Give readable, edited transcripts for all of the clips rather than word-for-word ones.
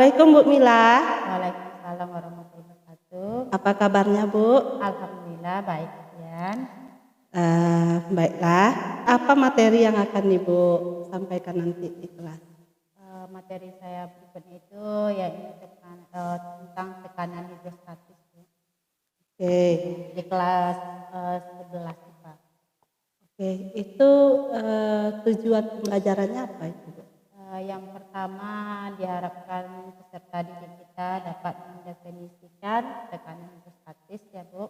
Assalamualaikum Bu Mila. Waalaikumsalam warahmatullahi wabarakatuh. Apa kabarnya Bu? Alhamdulillah baik Dian. Baiklah. Apa materi yang akan Ibu sampaikan nanti di kelas? Materi saya berikutnya itu yaitu tentang tekanan hidrostatis Oke. di kelas 11 Pak. Oke, itu tujuan pembelajarannya apa itu Bu? Yang pertama diharapkan peserta didik kita dapat mendefinisikan tekanan hidrostatis ya Bu.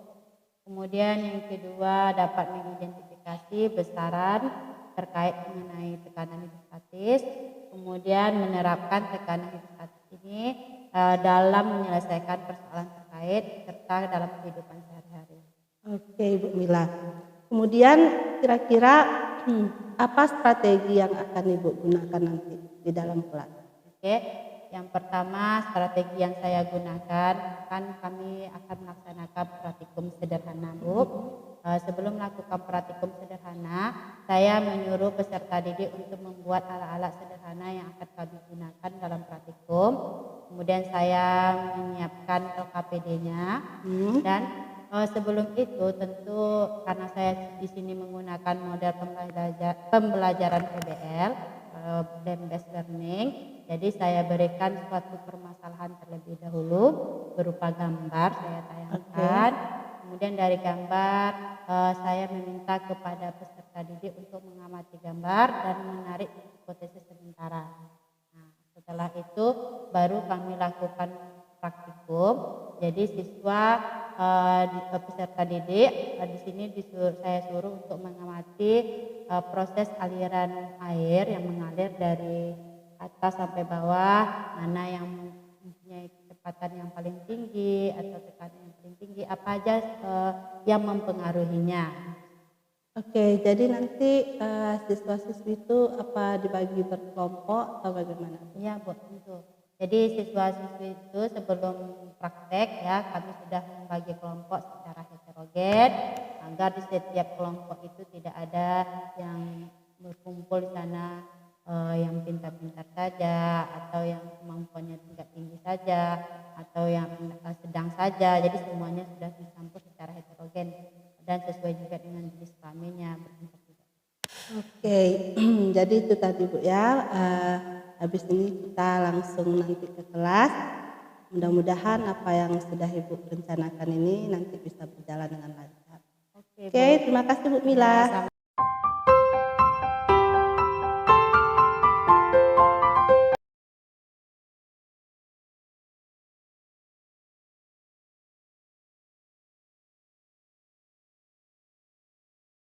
Kemudian yang kedua dapat mengidentifikasi besaran terkait mengenai tekanan hidrostatis. Kemudian menerapkan tekanan hidrostatis ini dalam menyelesaikan persoalan terkait serta dalam kehidupan sehari-hari. Oke Bu Mila. Kemudian kira-kira apa strategi yang akan Ibu gunakan nanti di dalam kelas? Oke, yang pertama strategi yang saya gunakan kan kami akan melaksanakan praktikum sederhana Bu. Sebelum melakukan praktikum sederhana, saya menyuruh peserta didik untuk membuat alat-alat sederhana yang akan kami gunakan dalam praktikum. Kemudian saya menyiapkan LKPD-nya dan sebelum itu tentu karena saya di sini menggunakan model pembelajaran PBL, Blend Based Learning, jadi saya berikan suatu permasalahan terlebih dahulu berupa gambar saya tayangkan. Kemudian dari gambar saya meminta kepada peserta didik untuk mengamati gambar dan menarik hipotesis sementara. Nah, setelah itu baru kami lakukan praktikum. Jadi siswa peserta didik di sini saya suruh untuk mengamati proses aliran air yang mengalir dari atas sampai bawah, mana yang mempunyai kecepatan yang paling tinggi atau tekanan yang paling tinggi, apa aja yang mempengaruhinya. Oke, jadi nanti siswa-siswi itu apa dibagi berkelompok atau bagaimana? Iya Bu, tentu. Jadi siswa-siswi itu sebelum praktek ya kami sudah membagi kelompok secara heterogen agar di setiap kelompok itu tidak ada yang berkumpul di sana yang pintar-pintar saja atau yang kemampuannya tingkat tinggi saja atau yang sedang saja. Jadi semuanya sudah dicampur secara heterogen dan sesuai juga dengan jenis kelaminnya bertingkat juga. Oke, jadi itu tadi Bu ya. Habis ini kita langsung nanti ke kelas. Mudah-mudahan apa yang sudah Ibu rencanakan ini nanti bisa berjalan dengan lancar. Oke, terima kasih Bu Mila.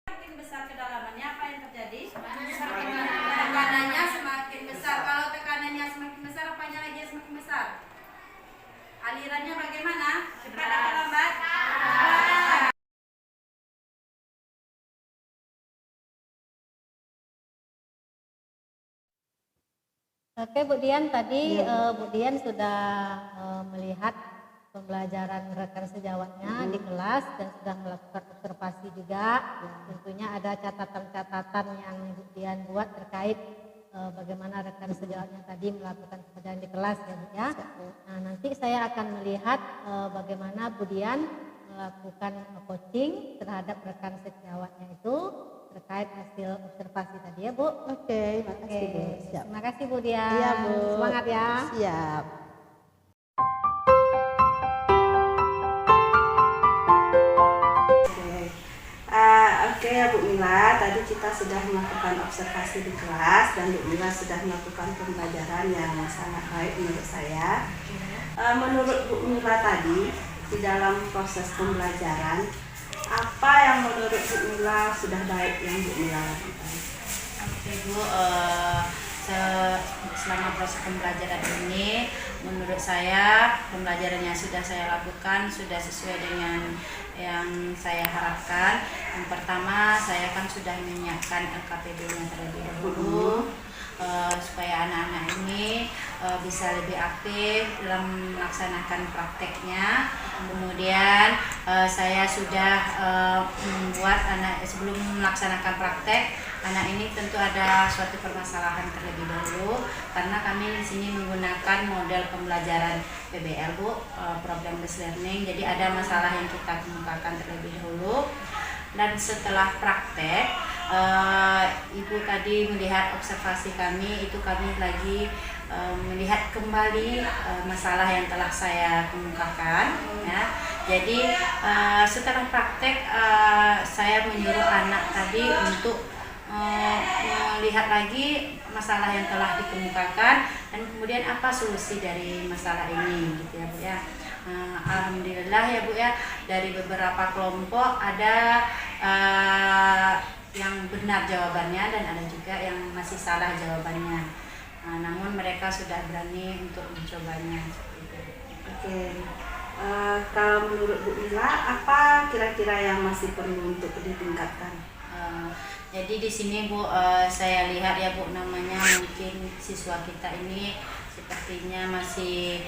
Semakin besar kedalamannya, apa yang terjadi? Tekanannya semakin besar. Kalau tekanannya semakin besar, apanya lagi yang semakin besar? Alirannya bagaimana? Cepat atau lambat? Cepat. Oke Bu Dian, tadi Bu Dian sudah melihat pembelajaran rekan sejawatnya di kelas dan sudah melakukan observasi juga. Tentunya ada catatan-catatan yang Bu Dian buat terkait bagaimana rekan sejawatnya tadi melakukan pekerjaan di kelas ya Bu ya. Nah, nanti saya akan melihat bagaimana Bu Dian melakukan coaching terhadap rekan sejawatnya itu terkait hasil observasi tadi ya Bu. Oke, makasih Bu. Siap. Terima kasih Bu Dian. Iya Bu. Semangat ya. Siap. Oke ya Bu Mila, tadi kita sudah melakukan observasi di kelas dan Bu Mila sudah melakukan pembelajaran yang sangat baik menurut saya. Menurut Bu Mila tadi, di dalam proses pembelajaran, apa yang menurut Bu Mila sudah baik yang Bu Mila lakukan? Oke Bu, selama proses pembelajaran ini menurut saya pembelajaran yang sudah saya lakukan sudah sesuai dengan yang saya harapkan. Yang pertama, saya kan sudah menyiapkan LKPD-nya terlebih dahulu supaya anak-anak ini bisa lebih aktif dalam melaksanakan prakteknya. Kemudian saya sudah membuat sebelum melaksanakan praktek anak ini tentu ada suatu permasalahan terlebih dahulu karena kami di sini menggunakan model pembelajaran PBL Bu, problem based learning. Jadi ada masalah yang kita kemukakan terlebih dahulu dan setelah praktek Ibu tadi melihat observasi kami, itu kami lagi melihat kembali masalah yang telah saya kemukakan ya. Jadi setelah praktek saya menyuruh anak tadi untuk melihat lagi masalah yang telah dikemukakan dan kemudian apa solusi dari masalah ini gitu ya Bu ya. Alhamdulillah ya Bu ya, dari beberapa kelompok ada yang benar jawabannya dan ada juga yang masih salah jawabannya. Namun mereka sudah berani untuk mencobanya. Oke. Kalau menurut Bu Mila, apa kira-kira yang masih perlu untuk ditingkatkan? Jadi di sini Bu, saya lihat ya Bu, namanya mungkin siswa kita ini sepertinya masih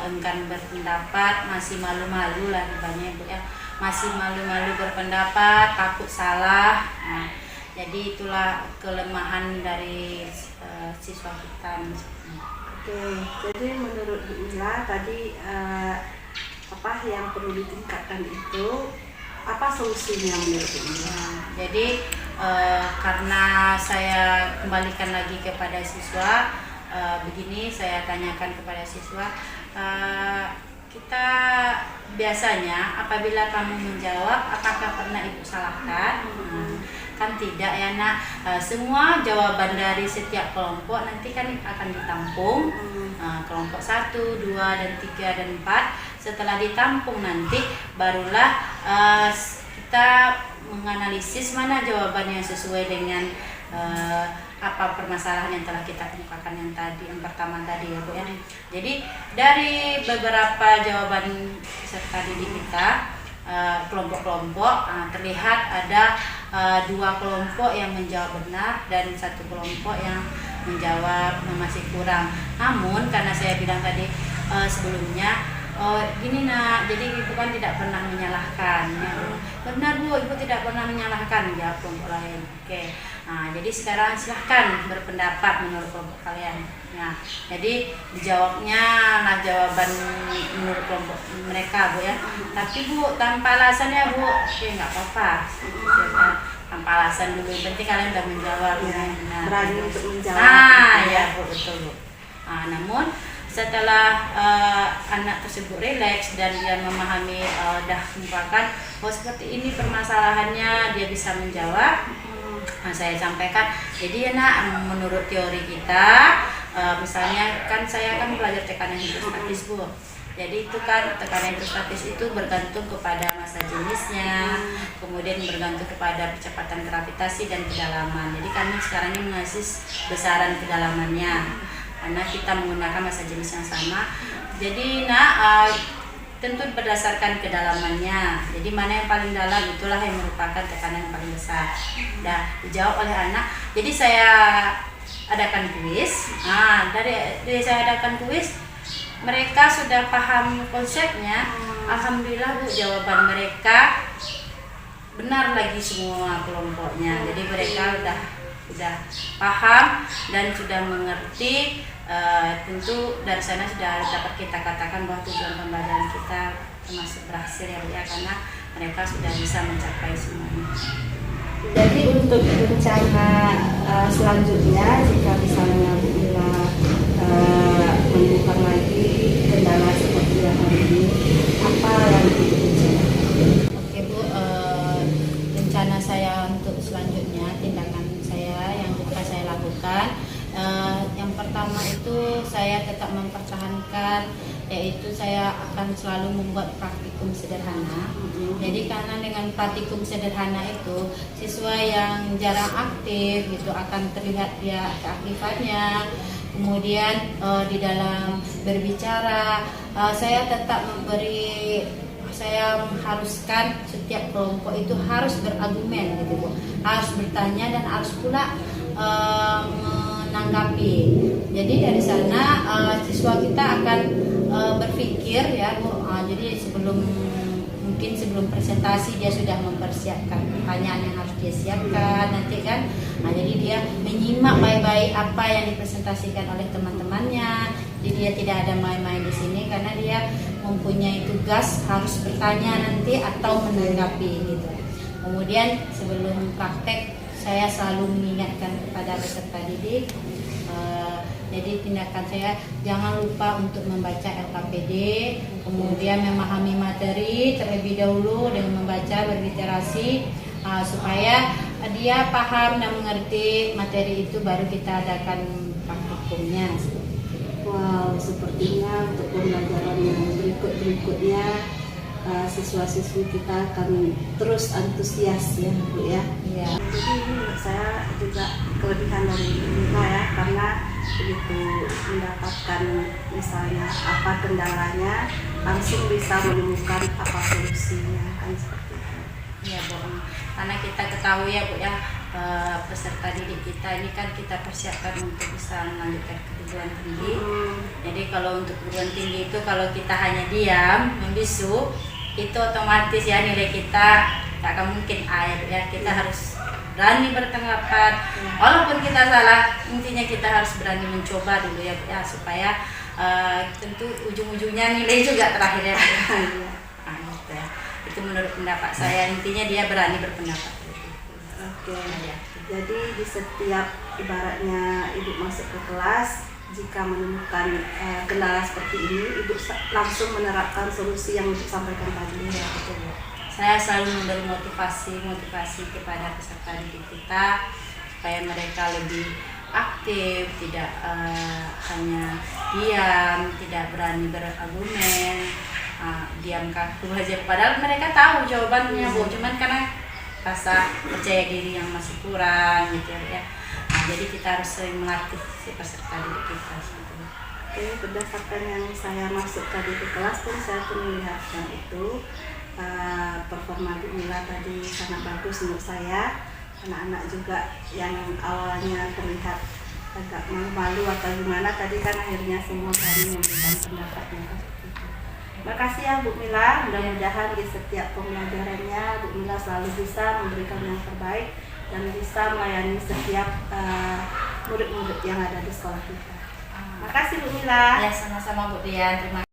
enggan berpendapat, masih malu-malu lah banyak Bu ya, masih malu-malu berpendapat, takut salah. Nah, jadi itulah kelemahan dari siswa kita. Oke, jadi menurut Bu Mila tadi apa yang perlu ditingkatkan itu, apa solusinya menurut Bu Mila? Jadi karena saya kembalikan lagi kepada siswa, begini saya tanyakan kepada siswa, kita biasanya apabila kamu menjawab, apakah pernah Ibu salahkan? Kan tidak ya Nak, semua jawaban dari setiap kelompok nanti kan akan ditampung, kelompok 1, 2, dan 3, dan 4. Setelah ditampung nanti barulah kita menganalisis mana jawaban yang sesuai dengan apa permasalahan yang telah kita kemukakan yang pertama tadi ya Bu ya. Jadi dari beberapa jawaban peserta didik kita, kelompok-kelompok, terlihat ada 2 kelompok yang menjawab benar dan 1 kelompok yang menjawab masih kurang. Namun karena saya bilang tadi sebelumnya, gini Nak, jadi Ibu kan tidak pernah menyalahkan ya. Benar Bu, Ibu tidak pernah menyalahkan, jawab kelompok lain. Oke. Nah, jadi sekarang silahkan berpendapat menurut kelompok kalian. Nah, jadi dijawabnya lah jawaban menurut kelompok mereka Bu ya. Tapi Bu, tanpa alasannya Bu, oke nggak apa-apa. Tanpa alasan dulu, penting kalian udah menjawab. Ya, nah, berani untuk menjawab. Ya Bu, betul Bu. Namun setelah anak tersebut rileks dan dia memahami dah merupakan seperti ini permasalahannya, dia bisa menjawab. Saya sampaikan, jadi ya Nak, menurut teori kita, misalnya kan saya kan belajar tekanan hidrostatis Bu. Jadi itu kan tekanan hidrostatis itu bergantung kepada massa jenisnya, kemudian bergantung kepada kecepatan gravitasi dan kedalaman. Jadi kami sekarang ini mengasih besaran kedalamannya karena kita menggunakan massa jenis yang sama. Jadi Nak, tentu berdasarkan kedalamannya. Jadi mana yang paling dalam itulah yang merupakan tekanan yang paling besar. Nah, dijawab oleh anak. Jadi saya adakan kuis. Dari saya adakan kuis, mereka sudah paham konsepnya. Alhamdulillah Bu, jawaban mereka benar lagi semua kelompoknya. Jadi mereka sudah paham dan sudah mengerti. Tentu dari sana sudah dapat kita katakan bahwa tujuan pembelajaran kita termasuk berhasil ya Bu ya, karena mereka sudah bisa mencapai semuanya. Jadi untuk rencana selanjutnya, jika misalnya Bu Mila menemukan lagi kendala seperti yang hari ini, apa yang direncanakan? Oke Bu, rencana saya untuk selanjutnya, tindakan saya yang akan saya lakukan, yang pertama itu saya tetap mempertahankan, yaitu saya akan selalu membuat praktikum sederhana. Jadi karena dengan praktikum sederhana itu siswa yang jarang aktif gitu akan terlihat dia keaktifannya. Kemudian di dalam berbicara saya tetap saya mengharuskan setiap kelompok itu harus berargumen gitu Bu, harus bertanya dan harus pula menanggapi. Jadi dari sana siswa kita akan berpikir ya Bu. Jadi sebelum mungkin sebelum presentasi dia sudah mempersiapkan pertanyaan yang harus dia siapkan nanti kan. Nah, jadi dia menyimak baik-baik apa yang dipresentasikan oleh teman-temannya. Jadi dia tidak ada main-main di sini karena dia mempunyai tugas harus bertanya nanti atau menanggapi gitu. Kemudian sebelum praktek saya selalu mengingatkan kepada peserta didik. Jadi tindakan saya jangan lupa untuk membaca LKPD, kemudian memahami materi terlebih dahulu dengan membaca berliterasi supaya dia paham dan mengerti materi itu baru kita adakan praktikumnya. Wow, sepertinya untuk pembelajaran yang berikutnya siswa-siswi kita akan terus antusias ya Bu ya. Iya. Jadi ini menurut saya juga kelebihan dari Mila ya, karena begitu mendapatkan misalnya apa kendalanya langsung bisa menemukan apa solusinya kan seperti itu. Iya Bu, karena kita ketahui ya Bu ya, peserta didik kita ini kan kita persiapkan untuk bisa melanjutkan ke perguruan tinggi. Jadi kalau untuk perguruan tinggi itu kalau kita hanya diam membisu itu otomatis ya nilai kita tak akan mungkin A ya Bu ya. Kita harus berani bertanggapan, walaupun kita salah, intinya kita harus berani mencoba dulu ya Bu ya, supaya tentu ujung-ujungnya nilai juga terakhir ya. Nah, gitu ya. Itu menurut pendapat saya, intinya dia berani berpendapat. Oke. Jadi di setiap ibaratnya ibu masuk ke kelas, jika menemukan kendala seperti ini, ibu langsung menerapkan solusi yang disampaikan tadi ya, betul Bu. Saya selalu memberi motivasi kepada peserta didik kita supaya mereka lebih aktif, tidak hanya diam, tidak berani berargumen, diam kaku aja. Padahal mereka tahu jawabannya Bu, cuman karena rasa percaya diri yang masih kurang gitu ya. Nah, jadi kita harus sering melatih si peserta didik kita. Oke, berdasarkan yang saya masuk tadi ke kelas pun saya pun melihatnya itu performa Bu Mila tadi sangat bagus menurut saya. Anak-anak juga yang awalnya terlihat agak malu-malu atau gimana tadi kan akhirnya semua berani memberikan pendapatnya. Terima kasih ya Bu Mila, mudah-mudahan di setiap pembelajarannya Bu Mila selalu bisa memberikan yang terbaik dan bisa melayani setiap murid-murid yang ada di sekolah kita. Terima kasih Bu Mila. Ya, sama-sama Bu Dian, terima